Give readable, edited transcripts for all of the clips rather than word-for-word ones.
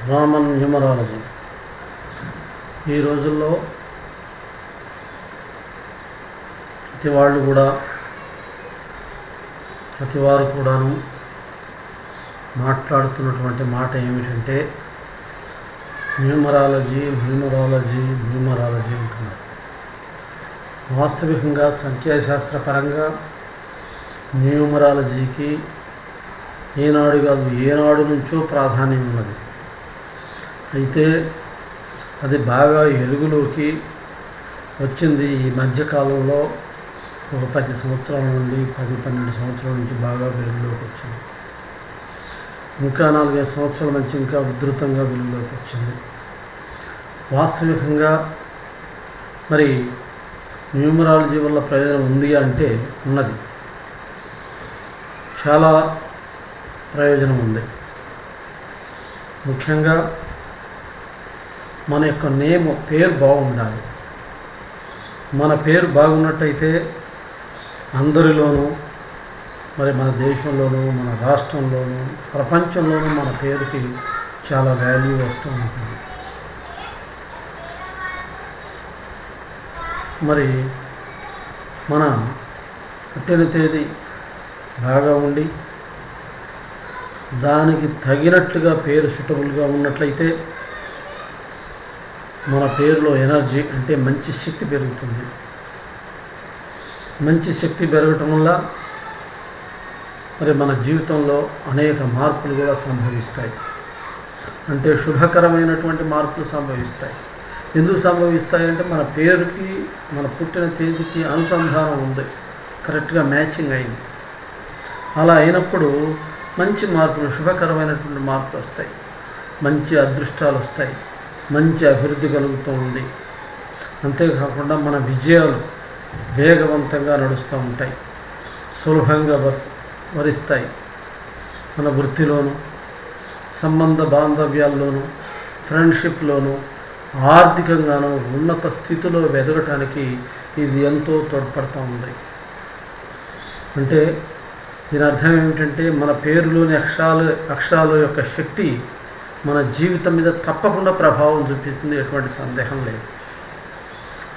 Raman numerology. ఈ రోజుల్లో ప్రతి వారు కూడాను మాట్లాడుతున్నటువంటి మాట ఏమిటంటే న్యూమరాలజీ అంటున్నారు. వాస్తవికంగా సంఖ్యాశాస్త్రపరంగా న్యూమరాలజీకి ఏనాడు నుంచో ప్రాధాన్యం ఉన్నది. అయితే అది బాగా వెలుగులోకి వచ్చింది ఈ మధ్యకాలంలో. ఒక 10 సంవత్సరాల నుండి 10-12 సంవత్సరాల నుంచి బాగా వెలుగులోకి వచ్చింది. ఇంకా 4-5 సంవత్సరాల నుంచి ఇంకా ఉధృతంగా వెలుగులోకి వచ్చింది. వాస్తవికంగా మరి న్యూమరాలజీ వల్ల ప్రయోజనం ఉంది అంటే ఉన్నది, చాలా ప్రయోజనం ఉంది. ముఖ్యంగా మన యొక్క పేరు బాగుండాలి. మన పేరు బాగున్నట్టయితే అందరిలోనూ, మరి మన దేశంలోనూ, మన రాష్ట్రంలోనూ, ప్రపంచంలోనూ మన పేరుకి చాలా వాల్యూ వస్తూ ఉంటుంది. మరి మన పుట్టిన తేదీ బాగా ఉండి దానికి తగినట్లుగా పేరు సూటబుల్గా ఉన్నట్లయితే మన పేరులో ఎనర్జీ అంటే మంచి శక్తి పెరుగుతుంది. మంచి శక్తి పెరగటం వల్ల మరి మన జీవితంలో అనేక మార్పులు కూడా సంభవిస్తాయి. అంటే శుభకరమైనటువంటి మార్పులు సంభవిస్తాయి. ఎందుకు సంభవిస్తాయి అంటే మన పేరుకి మన పుట్టిన తేదీకి అనుసంధానం ఉంది, కరెక్ట్గా మ్యాచింగ్ అయింది. అలా అయినప్పుడు మంచి మార్పులు, శుభకరమైనటువంటి మార్పులు వస్తాయి, మంచి అదృష్టాలు వస్తాయి, మంచి అభివృద్ధి కలుగుతూ ఉంది. అంతేకాకుండా మన విజయాలు వేగవంతంగా నడుస్తూ ఉంటాయి, సులభంగా వరిస్తాయి. మన వృత్తిలోను, సంబంధ బాంధవ్యాల్లోనూ, ఫ్రెండ్షిప్లోనూ, ఆర్థికంగానూ ఉన్నత స్థితిలో ఎదగటానికి ఇది ఎంతో తోడ్పడుతూ ఉంది. అంటే దీని అర్థం ఏమిటంటే మన పేరులోని అక్షరాల యొక్క శక్తి మన జీవితం మీద తప్పకుండా ప్రభావం చూపిస్తుంది, ఎటువంటి సందేహం లేదు.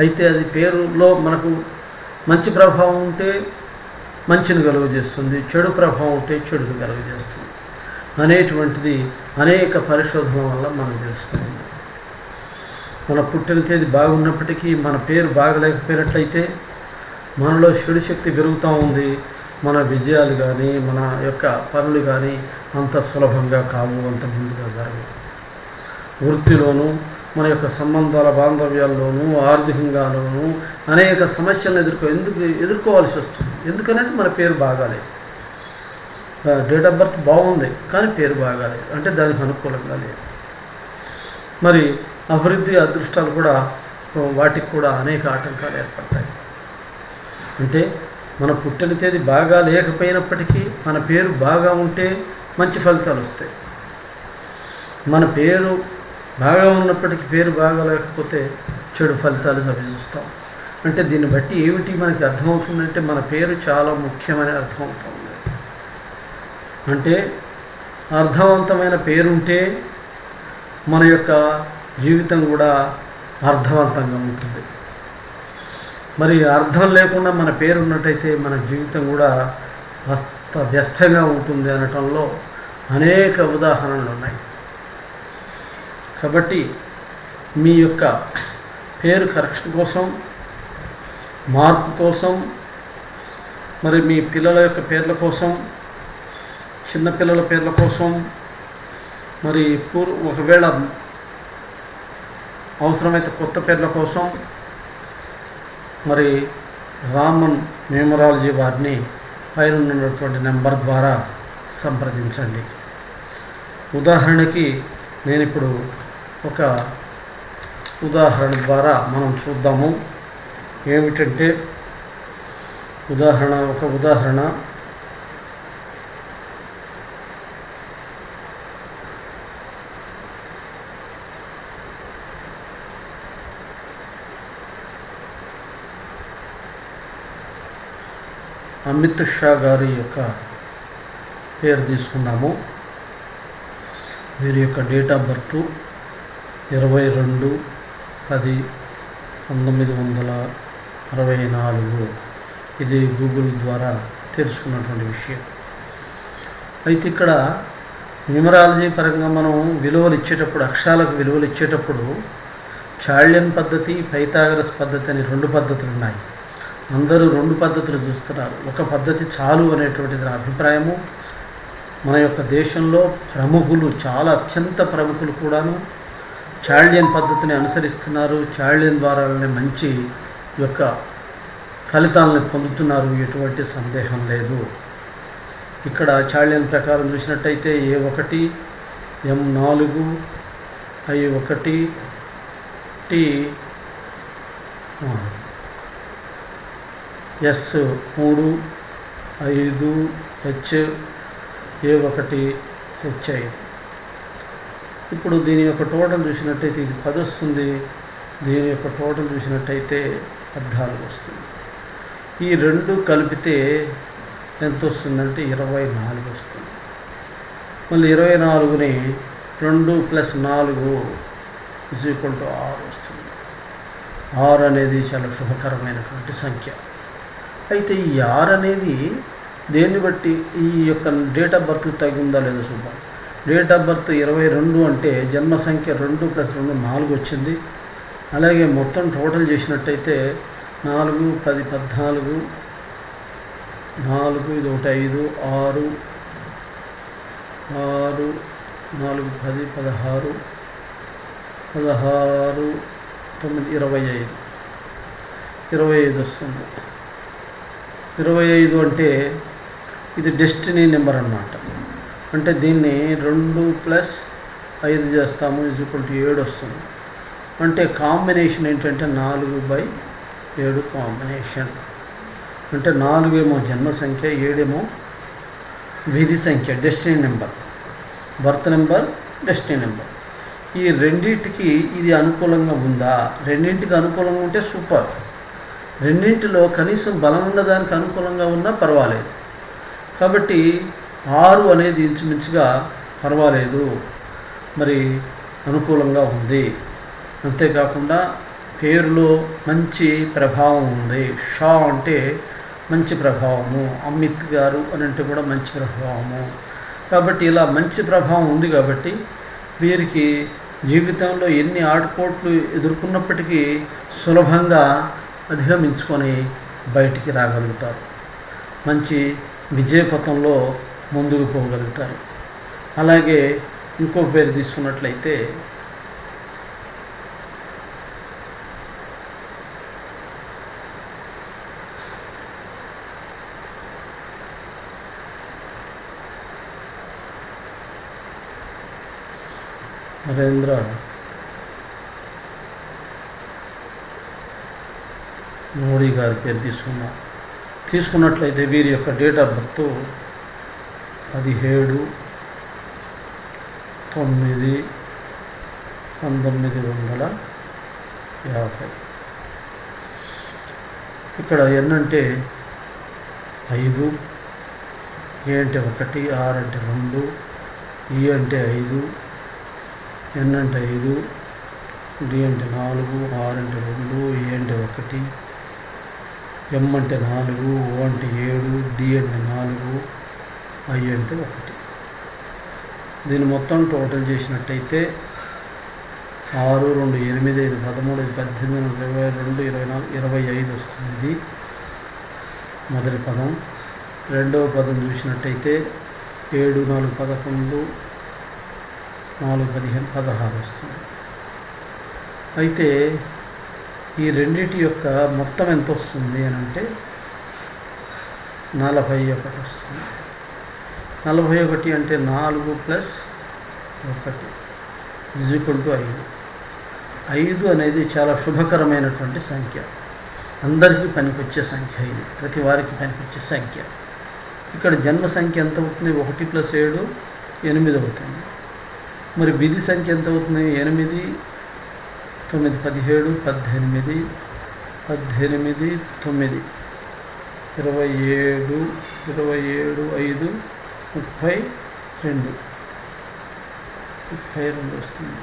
అయితే అది పేరులో మనకు మంచి ప్రభావం ఉంటే మంచిని కలుగజేస్తుంది, చెడు ప్రభావం ఉంటే చెడుని కలుగజేస్తుంది అనేటువంటిది అనేక పరిశోధనల వల్ల మనకు తెలుస్తుంది. మన పుట్టిన తేదీ బాగున్నప్పటికీ మన పేరు బాగలేకపోయినట్లయితే మనలో చెడు శక్తి పెరుగుతూ ఉంది. మన విజయాలు కానీ, మన యొక్క పనులు కానీ అంత సులభంగా కావు, అంత ముందుగా జరగవు. వృత్తిలోనూ, మన యొక్క సంబంధాల బాంధవ్యాల్లోనూ, ఆర్థికంగానూ అనేక సమస్యలను ఎదుర్కోవాల్సి వస్తుంది. ఎందుకనంటే మన పేరు బాగాలేదు. డేట్ ఆఫ్ బర్త్ బాగుంది కానీ పేరు బాగాలేదు, అంటే దానికి అనుకూలంగా లేదు. మరి అభివృద్ధి, అదృష్టాలు కూడా వాటికి కూడా అనేక ఆటంకాలు ఏర్పడతాయి. అంటే మన పుట్టిన తేదీ బాగా లేకపోయినప్పటికీ మన పేరు బాగా ఉంటే మంచి ఫలితాలు వస్తాయి. మన పేరు బాగా ఉన్నప్పటికీ పేరు బాగా లేకపోతే చెడు ఫలితాలు చూస్తాం. అంటే దీన్ని బట్టి ఏమిటి మనకి అర్థమవుతుందంటే మన పేరు చాలా ముఖ్యమని అర్థమవుతుంది. అంటే అర్థవంతమైన పేరుంటే మన యొక్క జీవితం కూడా అర్థవంతంగా ఉంటుంది. మరి అర్థం లేకుండా మన పేరు ఉన్నట్టయితే మన జీవితం కూడా వ్యస్తంగా ఉంటుంది అనటంలో అనేక ఉదాహరణలు ఉన్నాయి. కాబట్టి మీ యొక్క పేరు కరెక్షన్ కోసం, మార్పు కోసం, మరి మీ పిల్లల యొక్క పేర్ల కోసం, చిన్నపిల్లల పేర్ల కోసం, మరి ఒకవేళ అవసరమైతే కొత్త పేర్ల కోసం మరి రామన్ న్యూమరాలజీ వారిని పైన ఉన్నటువంటి నెంబర్ ద్వారా సంప్రదించండి. ఉదాహరణకి నేను ఇప్పుడు ఒక ఉదాహరణ ద్వారా మనం చూద్దాము. ఏమిటంటే ఒక ఉదాహరణ అమిత్ షా గారి యొక్క పేరు తీసుకున్నాము. వీరి యొక్క డేట్ ఆఫ్ బర్త్ 22/10/1964. ఇది గూగుల్ ద్వారా తెలుసుకున్నటువంటి విషయం. అయితే ఇక్కడ న్యూమరాలజీ పరంగా మనం విలువలు ఇచ్చేటప్పుడు, అక్షరాలకు విలువలు ఇచ్చేటప్పుడు చాల్డియన్ పద్ధతి, పైథాగరస్ పద్ధతి అని 2 పద్ధతులు ఉన్నాయి. అందరూ 2 పద్ధతులు చూస్తున్నారు. ఒక పద్ధతి చాలు అనేటువంటిది నా అభిప్రాయము. మన యొక్క దేశంలో ప్రముఖులు, చాలా అత్యంత ప్రముఖులు కూడాను చాల్డియన్ పద్ధతిని అనుసరిస్తున్నారు. చాల్డియన్ ద్వారానే మంచి యొక్క ఫలితాలను పొందుతున్నారు, ఎటువంటి సందేహం లేదు. ఇక్కడ చాల్డియన్ ప్రకారం చూసినట్టయితే A1 M4 I1 T4 S3 5 H A1 H5. ఇప్పుడు దీని యొక్క టోటల్ చూసినట్టయితే ఇది 10 వస్తుంది. దీని యొక్క టోటల్ చూసినట్టయితే 14 వస్తుంది. ఈ 2 కలిపితే ఎంత వస్తుందంటే 24 వస్తుంది. మళ్ళీ 24ని 2 + 4 = 6 వస్తుంది. 6 అనేది చాలా శుభకరమైనటువంటి సంఖ్య. అయితే ఈ 6 అనేది దేన్ని బట్టి ఈ యొక్క డేట్ ఆఫ్ బర్త్ తగ్గిందా లేదా చూద్దాం. డేట్ ఆఫ్ బర్త్ 22 అంటే జన్మ సంఖ్య 2 + 2 4 వచ్చింది. అలాగే మొత్తం టోటల్ చేసినట్టయితే 4 10 14 4 ఇది 1 5 6 6 4 10 16 16 9 25 వస్తుంది. 25 అంటే ఇది డెస్టినీ నెంబర్ అన్నమాట. అంటే దీన్ని 2 + 5 చేస్తాము = 7 వస్తుంది. అంటే కాంబినేషన్ ఏంటంటే 4/7 కాంబినేషన్. అంటే 4 ఏమో జన్మ సంఖ్య, 7 ఏమో విధి సంఖ్య, destiny number, birth number, destiny number. ఈ రెండింటికి ఇది అనుకూలంగా ఉందా? రెండింటికి అనుకూలంగా ఉంటే సూపర్. రెండింటిలో కనీసం బలం ఉన్నదానికి అనుకూలంగా ఉన్నా పర్వాలేదు. కాబట్టి 6 అనేది ఇంచుమించుగా పర్వాలేదు, మరి అనుకూలంగా ఉంది. అంతేకాకుండా పేరులో మంచి ప్రభావం ఉంది. షా అంటే మంచి ప్రభావము, అమిత్ గారు అని అంటే కూడా మంచి ప్రభావము. కాబట్టి ఇలా మంచి ప్రభావం ఉంది కాబట్టి వీరికి జీవితంలో ఎన్ని ఆటుపోట్లు ఎదుర్కొన్నప్పటికీ సులభంగా అధిగమించుకొని బయటికి రాగలుగుతారు. మంచి విజయపథంలో ముందుకు పోగలుగుతారు. అలాగే ఇంకో పేరు తీసుకున్నట్లయితే నరేంద్ర మోడీ గారి పేరు తీసుకున్నట్లయితే వీరి యొక్క డేట్ ఆఫ్ బర్త్ 17/9/1950. ఇక్కడ ఎన్ అంటే 5, ఏ అంటే 1, ఆర్ అంటే 2, ఈ అంటే 5, ఎన్ అంటే 5, డి అంటే 4, ఆర్ అంటే 2, ఏ అంటే 1, ఎం అంటే 4, ఓ అంటే 7, డి అంటే 4, ఐ అంటే 1. దీన్ని మొత్తం టోటల్ చేసినట్టయితే 6, 2, 8, 5, 13, 18, 22, 24, 25 వస్తుంది. ఇది మొదటి పదం. రెండవ పదం చూసినట్టయితే 7, 4, 11, 4, 15, 16 వస్తుంది. అయితే ఈ రెండింటి యొక్క మొత్తం ఎంత వస్తుంది అని అంటే 41 వస్తుంది. 41 అంటే 4 + 1 = 5. 5 అనేది చాలా శుభకరమైనటువంటి సంఖ్య. అందరికీ పనికొచ్చే సంఖ్య. ఇది ప్రతి వారికి పనికొచ్చే సంఖ్య. ఇక్కడ జన్మ సంఖ్య ఎంత అవుతుంది? 1 + 7 8 అవుతుంది. మరి విధి సంఖ్య ఎంత అవుతుంది? 8 9 17 18 18 9 27 27 5 32 32 వస్తుంది.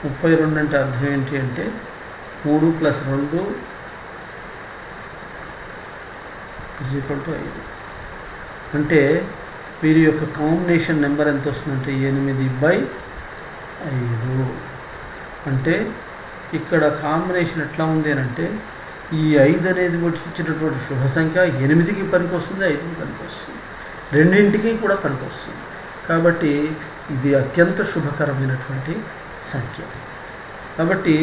32 అంటే అర్థం ఏంటి అంటే 3 + 2 = 5. అంటే వీరి యొక్క కాంబినేషన్ నెంబర్ ఎంత వస్తుందంటే 8/5. అంటే ఇక్కడ కాంబినేషన్ ఎట్లా ఉంది అని అంటే ఈ 5 అనేది ఇచ్చినటువంటి శుభ సంఖ్య 8కి పనికి వస్తుంది, 5కి పనికి వస్తుంది, రెండింటికి కూడా పనికి వస్తుంది. కాబట్టి ఇది అత్యంత శుభకరమైనటువంటి సంఖ్య. కాబట్టి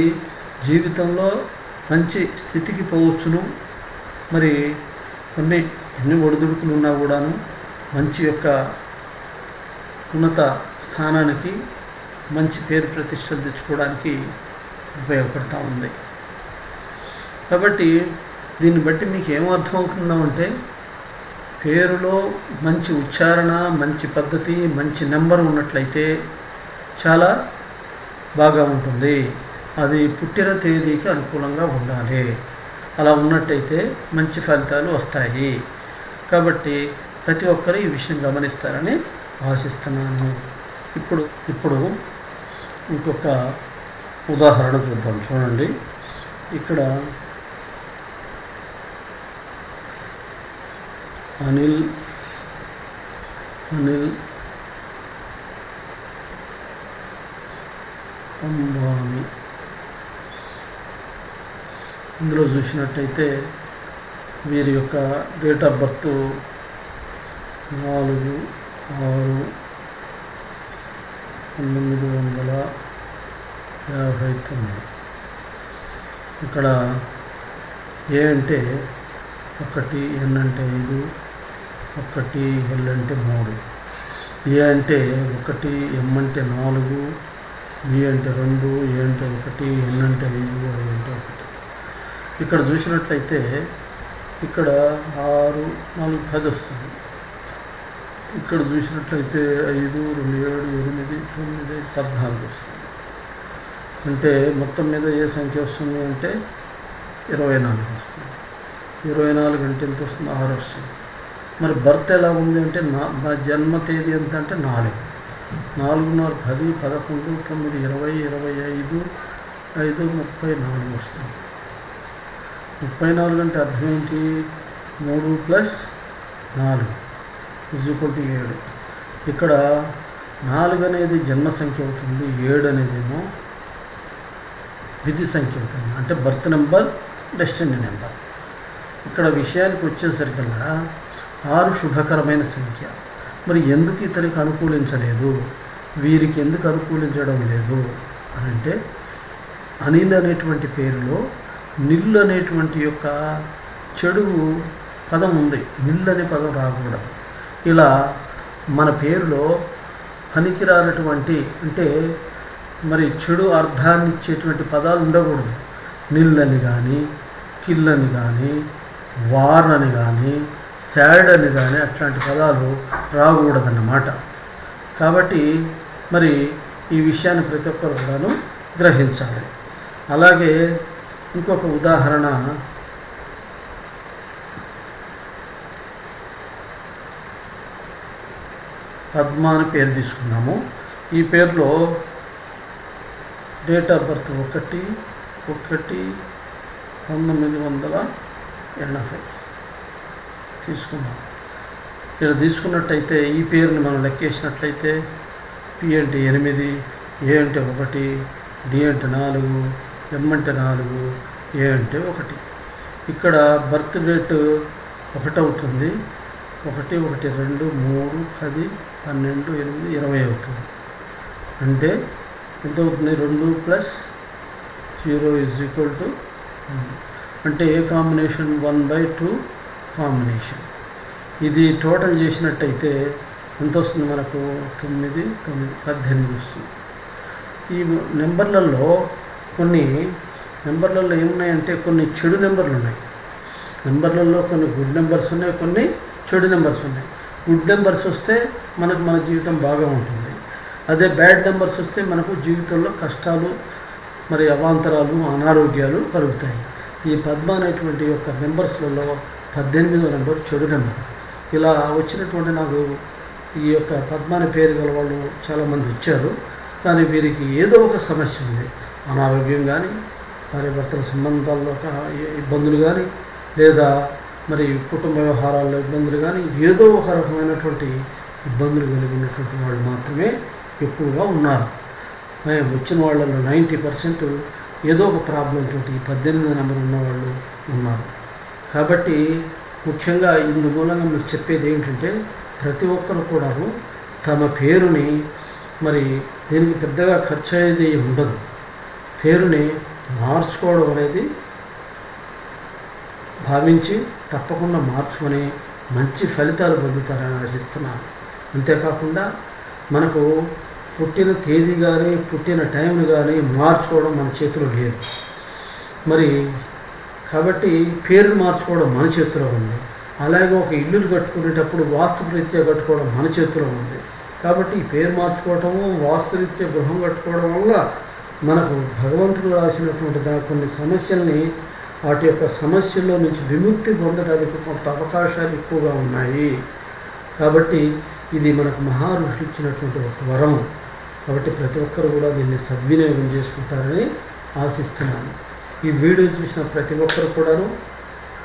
జీవితంలో మంచి స్థితికి పోవచ్చును. మరి ఎన్ని ఒడిదుడుకులు ఉన్నా కూడాను మంచి యొక్క ఉన్నత స్థానానికి మంచి పేరు ప్రతిష్టలు తెచ్చుకోవడానికి ఉపయోగపడుతూ ఉంది. కాబట్టి దీన్ని బట్టి మీకు ఏమర్థమవుతుందంటే పేరులో మంచి ఉచ్చారణ, మంచి పద్ధతి, మంచి నెంబర్ ఉన్నట్లయితే చాలా బాగా ఉంటుంది. అది పుట్టిన తేదీకి అనుకూలంగా ఉండాలి. అలా ఉన్నట్టయితే మంచి ఫలితాలు వస్తాయి. కాబట్టి ప్రతి ఒక్కరు ఈ విషయం గమనిస్తారని ఆశిస్తున్నాను. ఇప్పుడు ఇంకొక ఉదాహరణ చూద్దాం. చూడండి, ఇక్కడ అనిల్ అంబానీ. ఇందులో చూసినట్టయితే వీరి యొక్క డేట్ ఆఫ్ బర్త్ 4/6/1959. ఇక్కడ ఏ అంటే 1, N అంటే 5, 1, L అంటే 3, ఏ అంటే 1, M అంటే 4, B అంటే 2, A అంటే 1, N అంటే 5, I అంటే 1. ఇక్కడ చూసినట్లయితే ఇక్కడ 6, 4, 10 వస్తుంది. ఇక్కడ చూసినట్లయితే 5, 2, 7, 8, 9, 14 వస్తుంది. అంటే మొత్తం మీద ఏ సంఖ్య వస్తుంది అంటే 24 వస్తుంది. 24 అంటే ఎంత వస్తుంది? 6 వస్తుంది. మరి బర్త్ ఎలా ఉంది అంటే నా జన్మ తేదీ ఎంత అంటే 4. 4, 10, 11, 9, 20, 25, 5, 34 వస్తుంది. 34 అంటే అర్థం ఏంటి? 3 + 4 = 7. ఇక్కడ 4 అనేది జన్మ సంఖ్య అవుతుంది, 7 అనేదేమో విధి సంఖ్య అవుతుంది. అంటే బర్త్ నెంబర్, డెస్టినీ నెంబర్. ఇక్కడ విషయానికి వచ్చేసరికల్లా 6 శుభకరమైన సంఖ్య. మరి ఎందుకు ఇతనికి అనుకూలించలేదు, వీరికి ఎందుకు అనుకూలించడం లేదు అని అంటే అనిల్ అనేటువంటి పేరులో నిల్ అనేటువంటి యొక్క చెడు పదం ఉంది. నిల్ అనే పదం రాకూడదు. ఇలా మన పేరులో పనికిరానటువంటి అంటే మరి చెడు అర్థాన్ని ఇచ్చేటువంటి పదాలు ఉండకూడదు. నిల్ అని కానీ, కిల్ అని కానీ, వార్ అని కానీ, సాడ్ అని కానీ అట్లాంటి పదాలు రాకూడదన్నమాట. కాబట్టి మరి ఈ విషయాన్ని ప్రతి ఒక్కరు కూడాను గ్రహించాలి. అలాగే ఇంకొక ఉదాహరణ పద్మ అని పేరు తీసుకున్నాము. ఈ పేరులో డేట్ ఆఫ్ బర్త్ 1/1/1980 తీసుకున్నాం. ఇక్కడ తీసుకున్నట్టయితే ఈ పేరుని మనం లెక్కేసినట్లయితే P అంటే 8, A అంటే 1, D అంటే 4, M అంటే 4, A అంటే 1. ఇక్కడ బర్త్ డేట్ 1 అవుతుంది. 1, 1, 2, 3, 10, 12, 8, 20 అవుతుంది. అంటే ఎంత అవుతుంది? 2 + 0 = 1. అంటే ఏ కాంబినేషన్? 1/2 కాంబినేషన్. ఇది టోటల్ చేసినట్టయితే ఎంత వస్తుంది మనకు? 9, 9, 18 వస్తుంది. ఈ నెంబర్లలో ఏమున్నాయంటే కొన్ని చెడు నెంబర్లు ఉన్నాయి. నెంబర్లలో కొన్ని గుడ్ నెంబర్స్ ఉన్నాయి, కొన్ని చెడు నెంబర్స్ ఉన్నాయి. గుడ్ నెంబర్స్ వస్తే మన జీవితం బాగా ఉంటుంది. అదే బ్యాడ్ నెంబర్స్ వస్తే మనకు జీవితంలో కష్టాలు, మరి అవాంతరాలు, అనారోగ్యాలు కలుగుతాయి. ఈ పద్మ అనేటువంటి యొక్క నెంబర్స్లలో 18వ నెంబర్ చెడు నెంబర్. ఇలా వచ్చినటువంటి నాకు ఈ యొక్క పద్మ అనే పేరు గల వాళ్ళు చాలామంది వచ్చారు. కానీ వీరికి ఏదో ఒక సమస్య ఉంది. అనారోగ్యం కానీ, భార్యాభర్తల సంబంధాల్లో ఇబ్బందులు కానీ, లేదా మరి కుటుంబ వ్యవహారాల్లో ఇబ్బందులు కానీ, ఏదో ఒక రకమైనటువంటి ఇబ్బందులు కలిగినటువంటి వాళ్ళు మాత్రమే ఎక్కువగా ఉన్నారు. వచ్చిన వాళ్ళలో 90% ఏదో ఒక ప్రాబ్లం తోటి 18 నెంబర్ ఉన్నవాళ్ళు ఉన్నారు. కాబట్టి ముఖ్యంగా ఇందు మూలంగా మీకు చెప్పేది ఏంటంటే, ప్రతి ఒక్కరు కూడా తమ పేరుని మరి దీనికి పెద్దగా ఖర్చు అయ్యేది ఉండదు. పేరుని మార్చుకోవడం అనేది భావించి తప్పకుండా మార్చుకొని మంచి ఫలితాలు పొందుతారని ఆశిస్తున్నాను. అంతేకాకుండా మనకు పుట్టిన తేదీ కానీ పుట్టిన టైంని కానీ మార్చుకోవడం మన చేతిలో లేదు. మరి కాబట్టి పేరుని మార్చుకోవడం మన చేతిలో ఉంది. అలాగే ఒక ఇల్లులు కట్టుకునేటప్పుడు వాస్తురీత్యా కట్టుకోవడం మన చేతిలో ఉంది. కాబట్టి ఈ పేరు మార్చుకోవటము, వాస్తురీత్యా గృహం కట్టుకోవడం వల్ల మనకు భగవంతుడు రాసినటువంటి కొన్ని సమస్యల్ని, వాటి యొక్క సమస్యల్లో నుంచి విముక్తి పొందడానికి కొంత అవకాశాలు ఎక్కువగా ఉన్నాయి. కాబట్టి ఇది మనకు మహారుషులు ఇచ్చినటువంటి ఒక వరము. కాబట్టి ప్రతి ఒక్కరు కూడా దీన్ని సద్వినియోగం చేసుకుంటారని ఆశిస్తున్నాను. ఈ వీడియో చూసిన ప్రతి ఒక్కరు కూడాను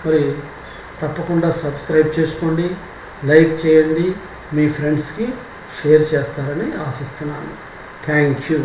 మరి తప్పకుండా సబ్స్క్రైబ్ చేసుకోండి, లైక్ చేయండి, మీ ఫ్రెండ్స్కి షేర్ చేస్తారని ఆశిస్తున్నాను. Thank you.